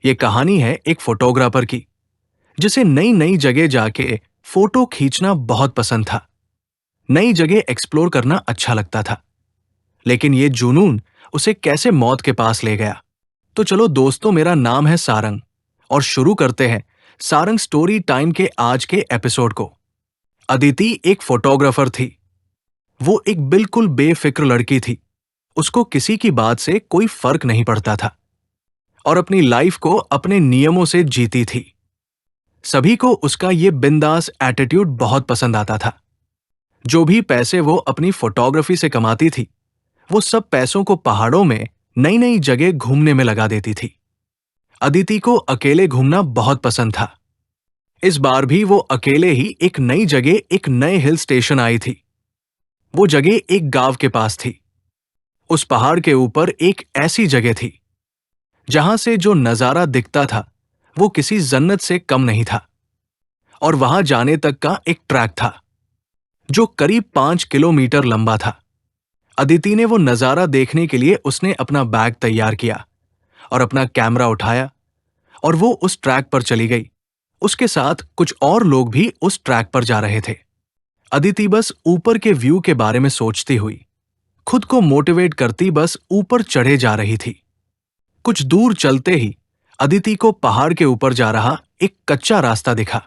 ये कहानी है एक फोटोग्राफर की, जिसे नई नई जगह जाके फोटो खींचना बहुत पसंद था। नई जगह एक्सप्लोर करना अच्छा लगता था। लेकिन ये जुनून उसे कैसे मौत के पास ले गया। तो चलो दोस्तों, मेरा नाम है सारंग और शुरू करते हैं सारंग स्टोरी टाइम के आज के एपिसोड को। अदिति एक फोटोग्राफर थी। वो एक बिल्कुल बेफिक्र लड़की थी। उसको किसी की बात से कोई फर्क नहीं पड़ता था और अपनी लाइफ को अपने नियमों से जीती थी। सभी को उसका ये बिंदास एटीट्यूड बहुत पसंद आता था। जो भी पैसे वो अपनी फोटोग्राफी से कमाती थी, वो सब पैसों को पहाड़ों में नई नई जगह घूमने में लगा देती थी। अदिति को अकेले घूमना बहुत पसंद था। इस बार भी वो अकेले ही एक नई जगह, एक नए हिल स्टेशन आई थी। वो जगह एक गांव के पास थी। उस पहाड़ के ऊपर एक ऐसी जगह थी जहां से जो नजारा दिखता था वो किसी जन्नत से कम नहीं था। और वहां जाने तक का एक ट्रैक था जो करीब 5 किलोमीटर लंबा था। अदिति ने वो नजारा देखने के लिए उसने अपना बैग तैयार किया और अपना कैमरा उठाया और वो उस ट्रैक पर चली गई। उसके साथ कुछ और लोग भी उस ट्रैक पर जा रहे थे। अदिति बस ऊपर के व्यू के बारे में सोचती हुई, खुद को मोटिवेट करती बस ऊपर चढ़े जा रही थी। कुछ दूर चलते ही अदिति को पहाड़ के ऊपर जा रहा एक कच्चा रास्ता दिखा।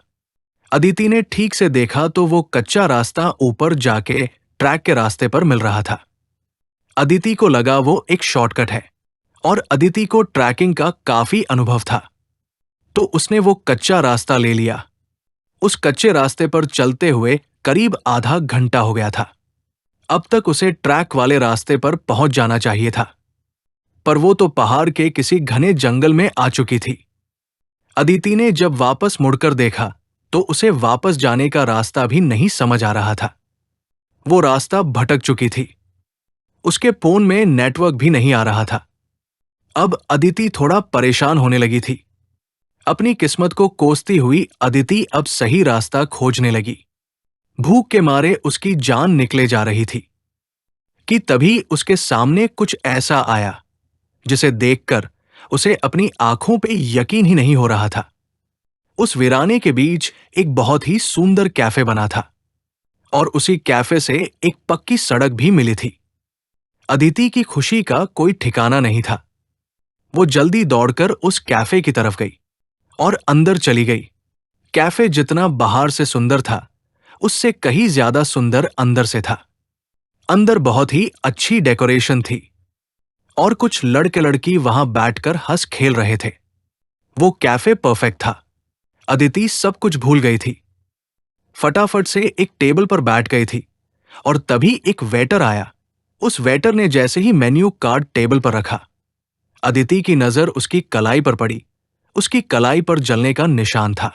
अदिति ने ठीक से देखा तो वो कच्चा रास्ता ऊपर जाके ट्रैक के रास्ते पर मिल रहा था। अदिति को लगा वो एक शॉर्टकट है और अदिति को ट्रैकिंग का काफी अनुभव था, तो उसने वो कच्चा रास्ता ले लिया। उस कच्चे रास्ते पर चलते हुए करीब आधा घंटा हो गया था। अब तक उसे ट्रैक वाले रास्ते पर पहुंच जाना चाहिए था, पर वो तो पहाड़ के किसी घने जंगल में आ चुकी थी। अदिति ने जब वापस मुड़कर देखा तो उसे वापस जाने का रास्ता भी नहीं समझ आ रहा था। वो रास्ता भटक चुकी थी। उसके फोन में नेटवर्क भी नहीं आ रहा था। अब अदिति थोड़ा परेशान होने लगी थी। अपनी किस्मत को कोसती हुई अदिति अब सही रास्ता खोजने लगी। भूख के मारे उसकी जान निकले जा रही थी कि तभी उसके सामने कुछ ऐसा आया जिसे देखकर उसे अपनी आंखों पे यकीन ही नहीं हो रहा था। उस वीराने के बीच एक बहुत ही सुंदर कैफे बना था और उसी कैफे से एक पक्की सड़क भी मिली थी। अदिति की खुशी का कोई ठिकाना नहीं था। वो जल्दी दौड़कर उस कैफे की तरफ गई और अंदर चली गई। कैफे जितना बाहर से सुंदर था, उससे कहीं ज्यादा सुंदर अंदर से था। अंदर बहुत ही अच्छी डेकोरेशन थी और कुछ लड़के लड़की वहां बैठकर हंस खेल रहे थे। वो कैफे परफेक्ट था। अदिति सब कुछ भूल गई थी। फटाफट से एक टेबल पर बैठ गई थी और तभी एक वेटर आया। उस वेटर ने जैसे ही मेन्यू कार्ड टेबल पर रखा, अदिति की नजर उसकी कलाई पर पड़ी। उसकी कलाई पर जलने का निशान था।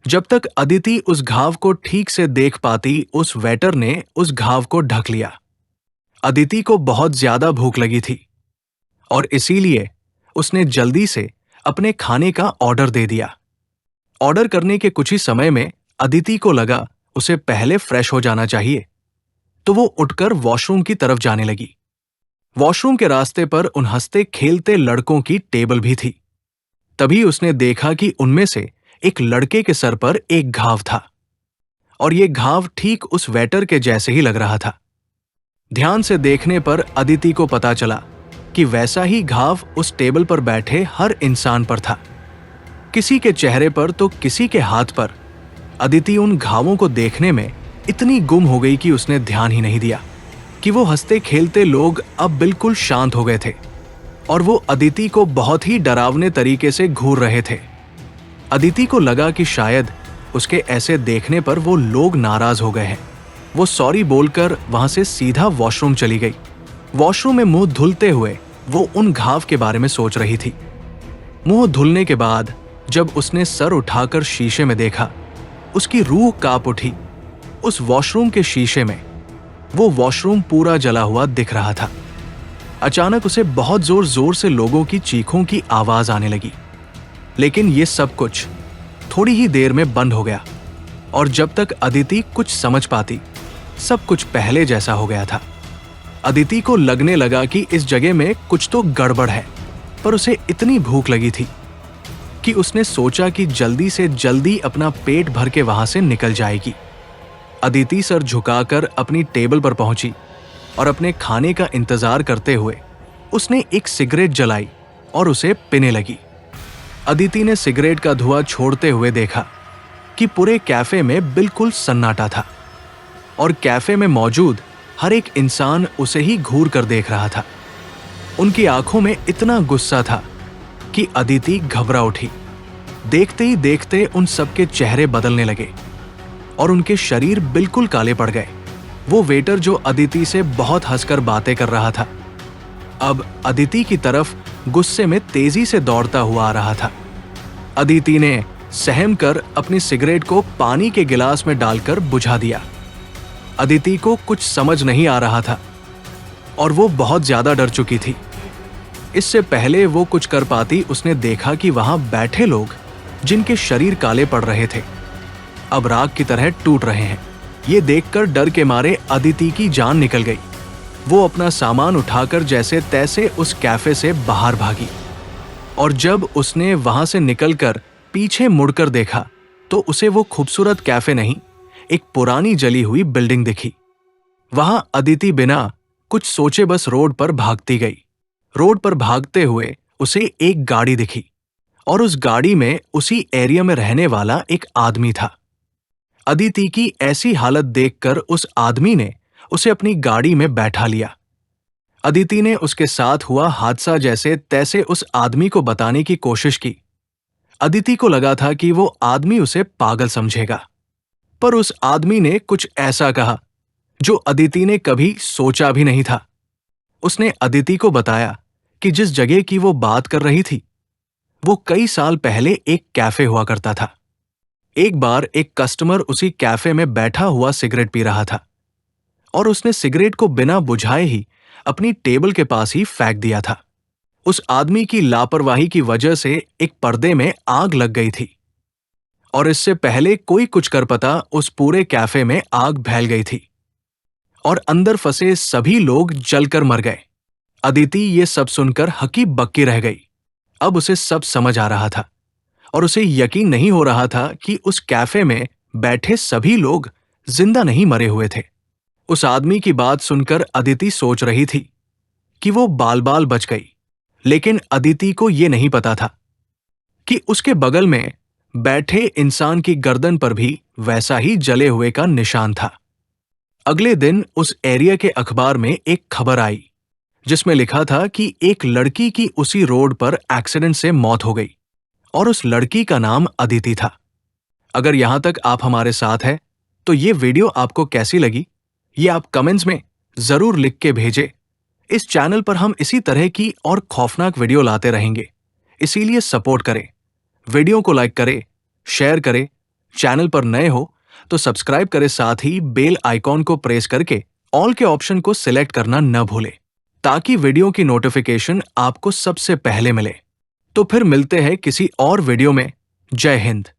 जब तक अदिति उस घाव को ठीक से देख पाती, उस वेटर ने उस घाव को ढक लिया। अदिति को बहुत ज्यादा भूख लगी थी और इसीलिए उसने जल्दी से अपने खाने का ऑर्डर दे दिया। ऑर्डर करने के कुछ ही समय में अदिति को लगा उसे पहले फ्रेश हो जाना चाहिए, तो वो उठकर वॉशरूम की तरफ जाने लगी। वॉशरूम के रास्ते पर उन हंसते खेलते लड़कों की टेबल भी थी। तभी उसने देखा कि उनमें से एक लड़के के सर पर एक घाव था और ये घाव ठीक उस वेटर के जैसे ही लग रहा था। ध्यान से देखने पर अदिति को पता चला कि वैसा ही घाव उस टेबल पर बैठे हर इंसान पर था। किसी के चेहरे पर तो किसी के हाथ पर। अदिति उन घावों को देखने में इतनी गुम हो गई कि उसने ध्यान ही नहीं दिया कि वो हंसते खेलते लोग अब बिल्कुल शांत हो गए थे और वो अदिति को बहुत ही डरावने तरीके से घूर रहे थे। अदिति को लगा कि शायद उसके ऐसे देखने पर वो लोग नाराज हो गए हैं। वो सॉरी बोलकर वहां से सीधा वॉशरूम चली गई। वॉशरूम में मुंह धुलते हुए वो उन घाव के बारे में सोच रही थी। मुंह धुलने के बाद जब उसने सर उठाकर शीशे में देखा, उसकी रूह कांप उठी। उस वॉशरूम के शीशे में वो वॉशरूम पूरा जला हुआ दिख रहा था। अचानक उसे बहुत जोर जोर से लोगों की चीखों की आवाज आने लगी, लेकिन ये सब कुछ थोड़ी ही देर में बंद हो गया और जब तक अदिति कुछ समझ पाती, सब कुछ पहले जैसा हो गया था। अदिति को लगने लगा कि इस जगह में कुछ तो गड़बड़ है, पर उसे इतनी भूख लगी थी कि उसने सोचा कि जल्दी से जल्दी अपना पेट भर के वहां से निकल जाएगी। अदिति सर झुकाकर अपनी टेबल पर पहुंची और अपने खाने का इंतजार करते हुए उसने एक सिगरेट जलाई और उसे पीने लगी। अदिति ने सिगरेट का धुआं छोड़ते हुए देखा कि पूरे कैफे में बिल्कुल सन्नाटा था और कैफे में मौजूद हर एक इंसान उसे ही घूर कर देख रहा था। उनकी आंखों में इतना गुस्सा था कि अदिति घबरा उठी। देखते ही देखते उन सबके चेहरे बदलने लगे और उनके शरीर बिल्कुल काले पड़ गए। वो वेटर जो अदिति से बहुत हंसकर बातें कर रहा था, अब अदिति की तरफ गुस्से में तेजी से दौड़ता हुआ आ रहा था। अदिति ने सहम कर अपनी सिगरेट को पानी के गिलास में डालकर बुझा दिया। अदिति को कुछ समझ नहीं आ रहा था और वो बहुत ज्यादा डर चुकी थी। इससे पहले वो कुछ कर पाती, उसने देखा कि वहां बैठे लोग जिनके शरीर काले पड़ रहे थे अब राख की तरह टूट रहे हैं। ये देखकर डर के मारे अदिति की जान निकल गई। वो अपना सामान उठाकर जैसे तैसे उस कैफे से बाहर भागी और जब उसने वहां से निकलकर पीछे मुड़कर देखा तो उसे वो खूबसूरत कैफे नहीं, एक पुरानी जली हुई बिल्डिंग दिखी। वहां अदिति बिना कुछ सोचे बस रोड पर भागती गई। रोड पर भागते हुए उसे एक गाड़ी दिखी और उस गाड़ी में उसी एरिया में रहने वाला एक आदमी था। अदिति की ऐसी हालत देखकर उस आदमी ने उसे अपनी गाड़ी में बैठा लिया। अदिति ने उसके साथ हुआ हादसा जैसे तैसे उस आदमी को बताने की कोशिश की। अदिति को लगा था कि वो आदमी उसे पागल समझेगा, पर उस आदमी ने कुछ ऐसा कहा जो अदिति ने कभी सोचा भी नहीं था। उसने अदिति को बताया कि जिस जगह की वो बात कर रही थी वो कई साल पहले एक कैफे हुआ करता था। एक बार एक कस्टमर उसी कैफे में बैठा हुआ सिगरेट पी रहा था और उसने सिगरेट को बिना बुझाए ही अपनी टेबल के पास ही फेंक दिया था। उस आदमी की लापरवाही की वजह से एक पर्दे में आग लग गई थी और इससे पहले कोई कुछ कर पता उस पूरे कैफे में आग फैल गई थी और अंदर फंसे सभी लोग जलकर मर गए। अदिति ये सब सुनकर हकी बक्की रह गई। अब उसे सब समझ आ रहा था और उसे यकीन नहीं हो रहा था कि उस कैफे में बैठे सभी लोग जिंदा नहीं मरे हुए थे। उस आदमी की बात सुनकर अदिति सोच रही थी कि वो बाल बाल बच गई, लेकिन अदिति को ये नहीं पता था कि उसके बगल में बैठे इंसान की गर्दन पर भी वैसा ही जले हुए का निशान था। अगले दिन उस एरिया के अखबार में एक खबर आई जिसमें लिखा था कि एक लड़की की उसी रोड पर एक्सीडेंट से मौत हो गई और उस लड़की का नाम अदिति था। अगर यहां तक आप हमारे साथ हैं तो ये वीडियो आपको कैसी लगी ये आप कमेंट्स में जरूर लिख के भेजें। इस चैनल पर हम इसी तरह की और खौफनाक वीडियो लाते रहेंगे, इसीलिए सपोर्ट करें, वीडियो को लाइक करें, शेयर करें। चैनल पर नए हो तो सब्सक्राइब करें, साथ ही बेल आइकॉन को प्रेस करके ऑल के ऑप्शन को सिलेक्ट करना न भूलें ताकि वीडियो की नोटिफिकेशन आपको सबसे पहले मिले। तो फिर मिलते हैं किसी और वीडियो में। जय हिंद।